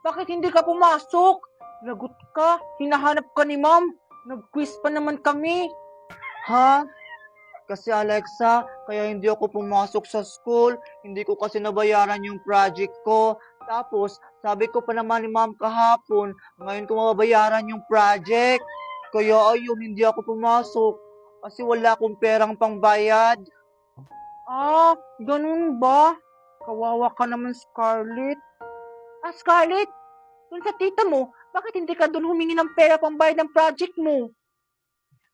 bakit hindi ka pumasok? Lagot ka, hinahanap ka ni ma'am. Nag-quiz pa naman kami. Ha? Kasi Alexa, kaya hindi ako pumasok sa school. Hindi ko kasi nabayaran yung project ko. Tapos, sabi ko pa naman ni ma'am kahapon, ngayon ko mababayaran yung project. Kaya ayun, hindi ako pumasok. Kasi wala akong perang pangbayad. Ah, ganun ba? Kawawa ka naman, Scarlett. Ah, Scarlett, dun sa tita mo, bakit hindi ka dun humingi ng pera pambayad ng project mo?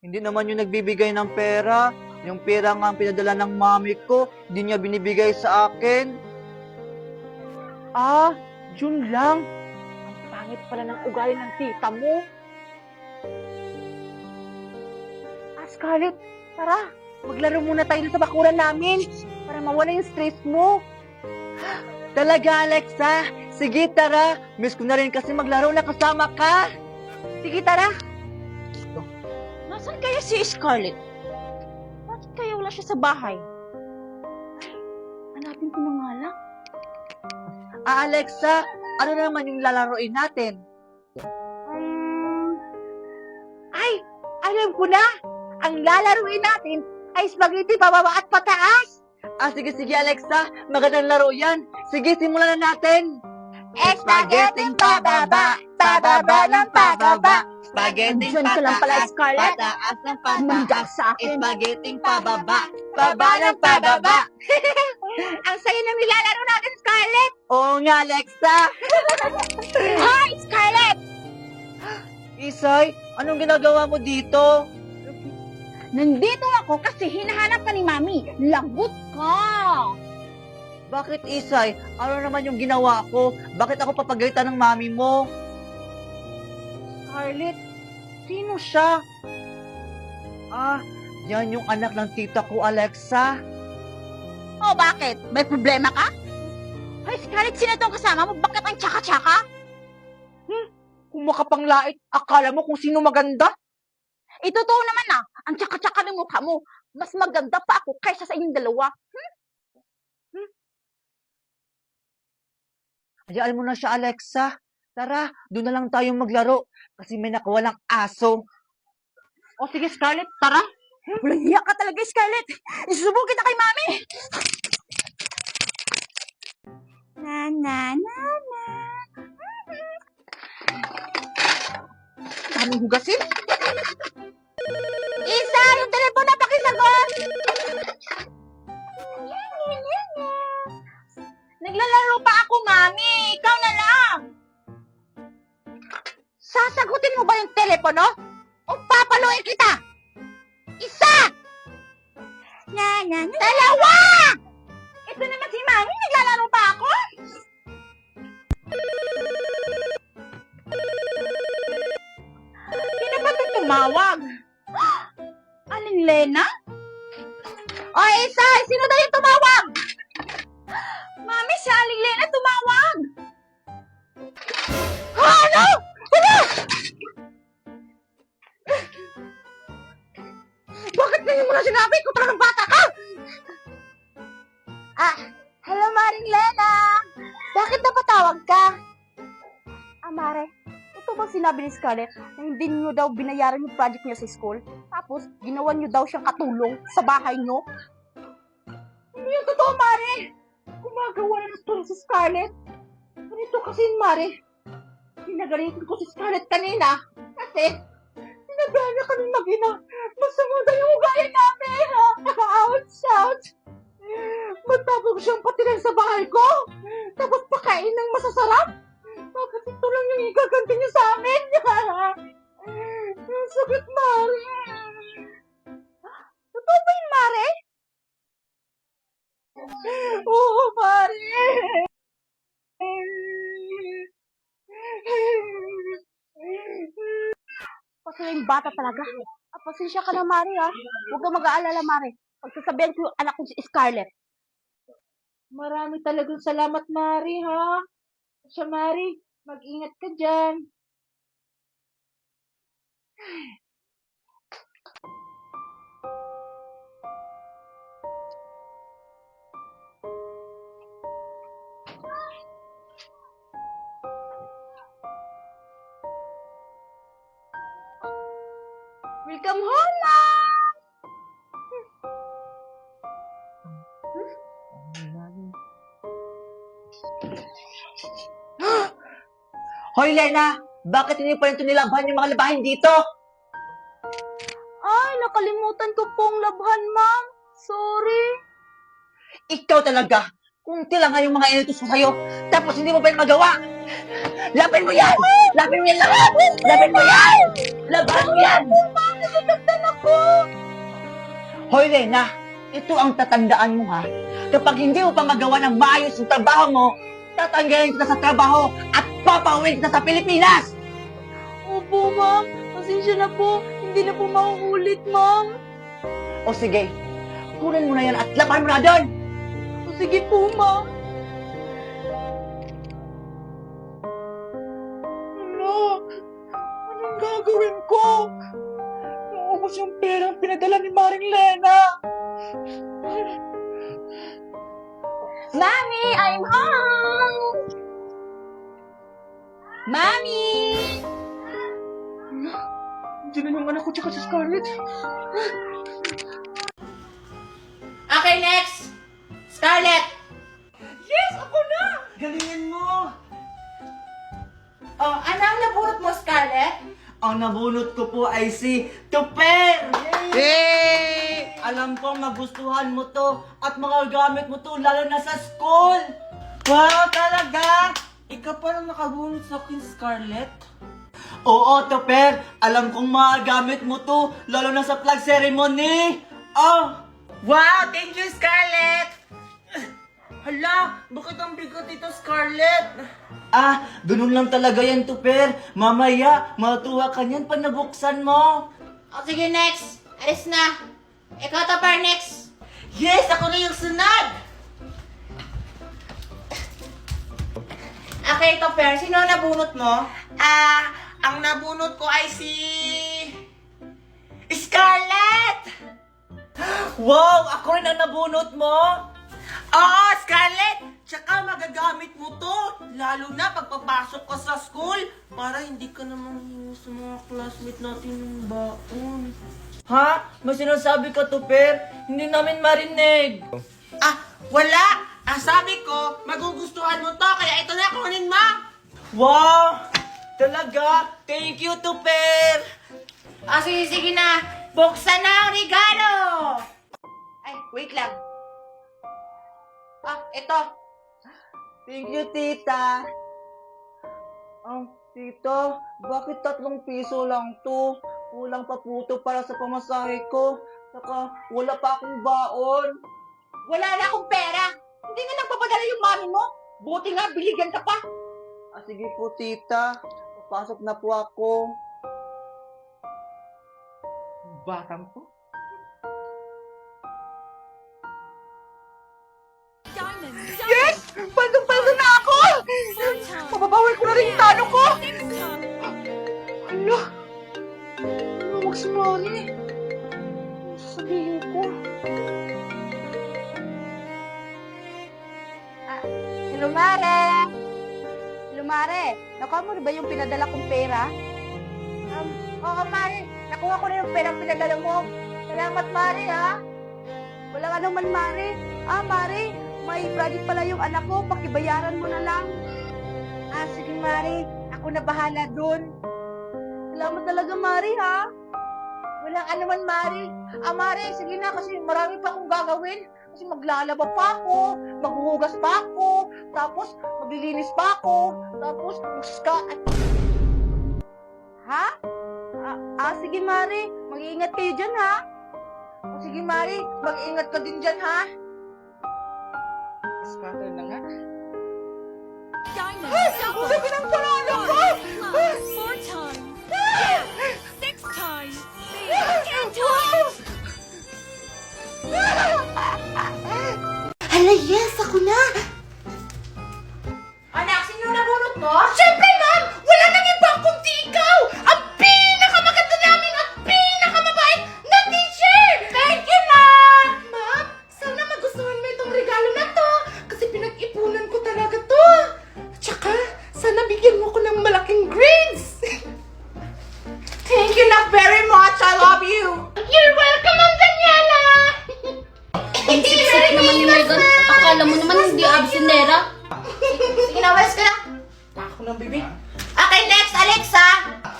Hindi naman yung nagbibigay ng pera. Yung pera nga ang pinadala ng mami ko, hindi niya binibigay sa akin. Ah, yun lang. Ang pangit pala ng ugali ng tita mo. Ah, Scarlett, tara, maglaro muna tayo sa bakuran namin para mawala yung stress mo. Talaga, Alexa? Sige, tara. Miss ko na rin kasi maglaro na kasama ka. Sige, tara. Nasaan kaya si Scarlett? Bakit kaya wala siya sa bahay? Hanapin ko na nga lang. Ah, Alexa, ano naman yung lalaroin natin? Ay, alam ko na. Ang lalaroin natin ay spaghetti pababa at pataas. Ah, sige, Alexa. Magandang laro yan. Sige, simulan na natin. Spaghetting pababa, pababa ng pababa. Spaghetting Andyan ka lang pala, Scarlett. pataas ng Manigal sa akin. Spaghetting pababa, baba ng pababa. Ang saya ng nilalaro natin, Scarlett! Oo nga, Alexa. Hi, Scarlett! Isay, anong ginagawa mo dito? Nandito ako kasi hinahanap ka ni Mami. Lagot ka! Bakit, Isay? Ano naman yung ginawa ko? Bakit ako papagalitan ng mami mo? Scarlett, sino siya? Ah, yan yung anak ng tita ko, Alexa. Oh, bakit? May problema ka? Hoy, Scarlett, sino tong kasama mo? Bakit ang tsaka-tsaka? Kung makapanglait, akala mo kung sino maganda? Totoo naman na, ang tsaka-tsaka ng mukha mo. Mas maganda pa ako kaysa sa inyong dalawa. Hayaan mo na siya, Alexa. Tara, doon na lang tayong maglaro kasi may nakawalang aso. O sige, Scarlett, tara. Walang hiya ka talaga, Scarlett. Isusubo kita kay Mami. Na. Daming hugasin. Isa, yung telepono na pakisagot. Naglalaro pa ako, Mami. Ikaw na lang. Sasagutin mo ba yung telepono? O papaluin kita? Isa! Dalawa! Ito naman si Mami. Naglalaro pa ako. Sino ba ito tumawag? Aling Lena? O, Isa! Sino daw yung tumawag? Mami, si Aling Lena tumawag! Ano? Ano? Bakit ganyan mo na sinabi? Ikaw talagang bata ka! Hello, Maring Lena! Bakit napatawag ka? Mare, ito bang sinabi ni Scarlett na hindi niyo daw binayaran yung project niya sa school? Tapos, ginawa niyo daw siyang katulong sa bahay niyo? Hindi yung totoo, Mare! Gumagawa na ng story si Scarlett. Ganito kasi, Mare. Pinagalitin ko si Scarlett kanina kasi sinabihan niya kami mag-ina. Masama daw yung ugali namin. Ouch, ouch. Matapos siyang patilan sa bahay ko. Tapos pakain ng masasarap. Bakit ito lang yung igaganti niyo sa amin? Ang sakit, Mare. Totoo ba yun, Mare? Oo, Mare. Kasi yung bata talaga. Pasensya ka na, Mare, ha? Huwag kang mag-aalala, Mare. Pagsasabihan ko yung anak ko si Scarlett. Marami talagang salamat, Mare, ha? Siya, Mare, mag-ingat ka dyan. Welcome home, Mom! Hoy, Lena! Bakit hindi pa rin nilabhan yung mga labahin dito? Ay, nakalimutan ko pong labhan, Ma'am. Sorry. Ikaw talaga! Kung tila nga yung mga initos ko sa'yo, tapos hindi mo pa rin magawa! Laban mo yan! Laban mo yan lahat! Laban mo yan! Laban mo yan! Ma'am, nasasaktan ako. Hoy, Lena! Ito ang tatandaan mo, ha? Kapag hindi mo pa magawa ng maayos yung trabaho mo, tatanggalin kita sa trabaho at papauwiin kita sa Pilipinas! Opo, Ma'am. Pasensya na po. Hindi na po mauulit, Ma'am. O sige, kunin mo na yan at laban mo na doon! O sige po, Ma'am. Anong gagawin ko? Naubos yung perang pinadala ni Maring Lena! Mommy, I'm home! Mommy! Diyan na yung anak ko tsaka si Scarlett. Okay, next! Scarlett! Yes! Ako na! Galingan mo! Oh, ano ang nabunot mo, Scarlett? Ang nabunot ko po ay si Tuper! Yay! Alam kong magustuhan mo to at magagamit mo to lalo na sa school! Wow, talaga! Ikaw pa lang nakabunot sa akin, Scarlett? Oo, Tuper! Alam kong magagamit mo to lalo na sa flag ceremony! Oh! Wow, thank you, Scarlett! Hala, bakit ang bigot ito, Scarlett? Ah, ganun lang talaga yan, Tuper. Mamaya, matuwa ka niyan pag nabuksan mo. O, sige, next! Alis na! Ikaw, Topper, next! Yes, ako na yung sunod! Okay, Topper, sino ang nabunot mo? Ang nabunot ko ay si... Scarlett! Wow, ako rin ang nabunot mo! Oo, Scarlett! Tsaka magagamit mo to, lalo na pagpapasok ka sa school, para hindi ka naman hingi sa mga classmate natin ng baon. Ha? May sinasabi ka, Tuper? Hindi namin marinig. Wala! Sabi ko, magugustuhan mo to, kaya ito na, kunin mo! Wow! Talaga? Thank you, Tuper! Sige, sige na! Buksan na ang regalo! Ay, wait lang. Ito. Thank you, Tita. Tito, bakit 3 piso lang to? Kulang pa po to para sa pamasahe ko. Saka, wala pa akong baon. Wala na akong pera! Hindi nga nagpapadala yung mami mo! Buti nga, biligyan ka pa! Sige po, Tita. Papasok na po ako. Batang po? Yes! Paldong-paldo na ako! Mababawi ko na rin yung talo ko! Hala! Lumag si Mari. Ano sasabihin ko? Hello, Mare! Hello, Mare! Nakuha mo na ba yung pinadala kong pera? Oo, Mare. Nakuha ko na yung pera pinadala mo. Salamat, Mare, ha? Wala ka naman, Mare. Mare, may project pala yung anak ko. Pakibayaran mo na lang. Sige, Mare. Ako na bahala dun. Salamat talaga, Mare, ha? Walang anuman, Mare. Mare, sige na kasi marami pa akong gagawin. Kasi maglalaba pa ako, maghuhugas pa ako, tapos maglilinis pa ako, tapos Ha? Sige, Mare. Mag-iingat kayo dyan, ha? Sige, Mare. Mag-iingat ka din dyan, ha? Scatter na nga. Sabi ng panalo ko! 4 times. 6 times. 10 times. Hala, yes! Ako na! Anak, sino nabunot mo? Siyempre, ma'am! Wala nang iba kundi ikaw! Ang pinakamaganda namin at pinakamabait na teacher! Thank you, ma'am! Ma'am, sana magustuhan mo itong regalo na to kasi pinag-ipunan ko talaga to. Tsaka, sana bigyan mo ko ng malaking grades. Thank you na very much. I love you. ng bibig. Okay, next, Alexa!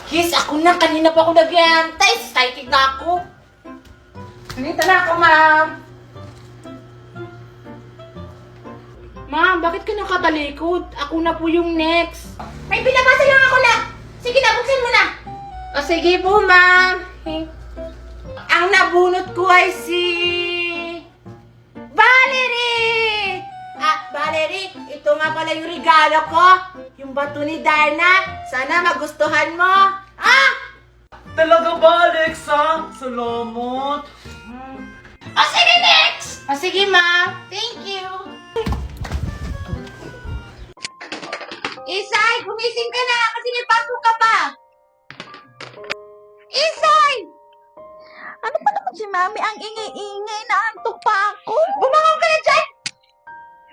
Yes, ako na. Kanina pa ako nag-iantay. Excited na ako. Nandito na ako, ma'am. Ma'am, bakit ka nakatalikod? Ako na po yung next. May binabasa lang ako na. Sige na, buksan mo na. O sige po, ma'am. Ang nabunot ko ay si... Valerie! Valerie, ito nga pala yung regalo ko. Yung bato ni Darna. Sana magustuhan mo. Talaga ba, Alexa? Salamat. O sige, next! O sige, ma'am. Thank you. Isay, gumising ka na kasi may pasok ka pa. Isay! Ano pa naman si Mami? Ang ingay-ingay na antok pa ako. Bumangon ka na dyan!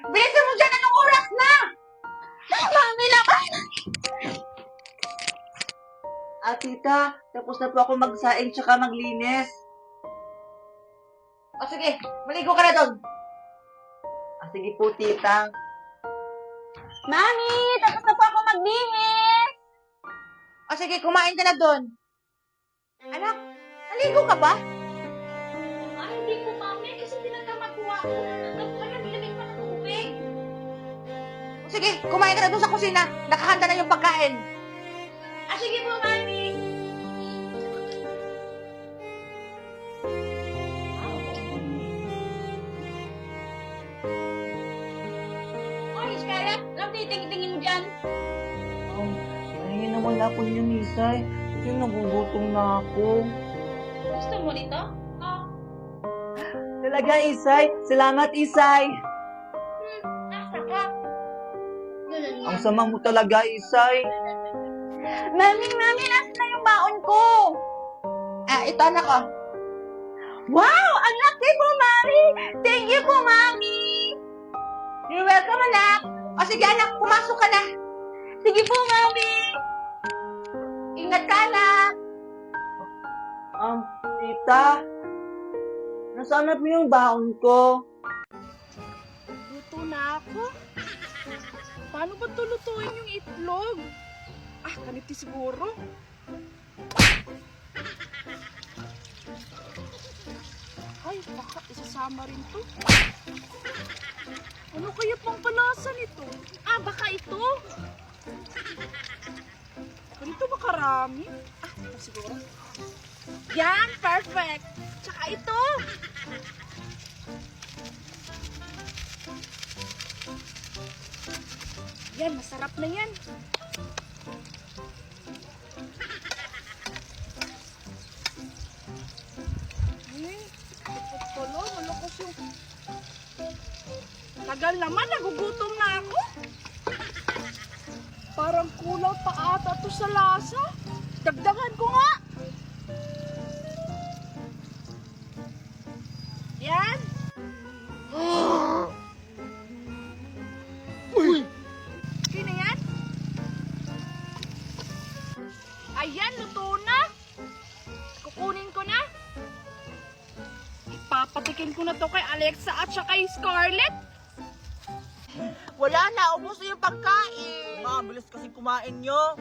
Bilisan mo dyan, anong oras na? Mami naman! Tita, tapos na po ako magsaing tsaka maglinis. O sige, maligo ka na doon. Sige po, tita. Mami, tapos na po ako maglinis. O sige, kumain ka na doon. Anak, naligo ka ba? Ay, hindi po, Mami. Kasi tinatamad po ako. Nagpuan na nilamig pa ng tubig. O sige, kumain ka na doon sa kusina. Nakahanda na yung pagkain. Sige po, Mami. Oy, Scarlett, anong titingin mo dyan? Mahingin naman ako niyo, Nisay. Kasi nagugutom na ako. Gusto mo nito? Talaga, Isay. Salamat, Isay. Asa ka? Ang sama mo talaga, Isay. Mami, nasa na yung baon ko? Ito anak ko. Wow! Ang laki po, Mami! Thank you po, Mami! You're welcome, anak. O sige, anak, pumasok ka na. Sige po, Mami! Ingat ka, anak. Tita. Nasaan na po yung baon ko? Luto na ako. Paano ba tulutuin yung itlog? Ganito siguro. Ay, baka isasama rin to. Ano kaya pang palasa nito? Baka ito. Ganito ba karami? Ito siguro. Yan, perfect. Tsaka ito. Yan, masarap na yan. Dapat pala, malakas yung... Tagal naman, nagugutom na ako. Parang kulang pa ata to sa lasa. Dagdagan ko nga. Yan. Okay na yan? Ayan, luto na. Kukunin ko na. Ipapatikin ko na to kay Alexa at saka kay Scarlett. Wala na, ubos na yung pagkain. Bilis kasi kumain nyo.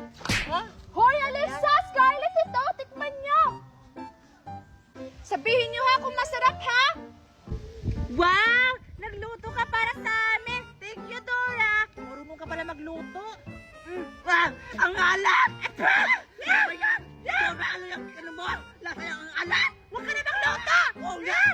Hoy, Alexa! Scarlett, ito! Tikman nyo! Sabihin nyo ha kung masarap ha! Wow! Nagluto ka para sa amin. Thank you, Dora. Marunong ka pala magluto. Ang alat! Ano yan? Dora, ano yung ano mo? Lasa yung ang alat! Huwag ka na magluto! Oh, yeah!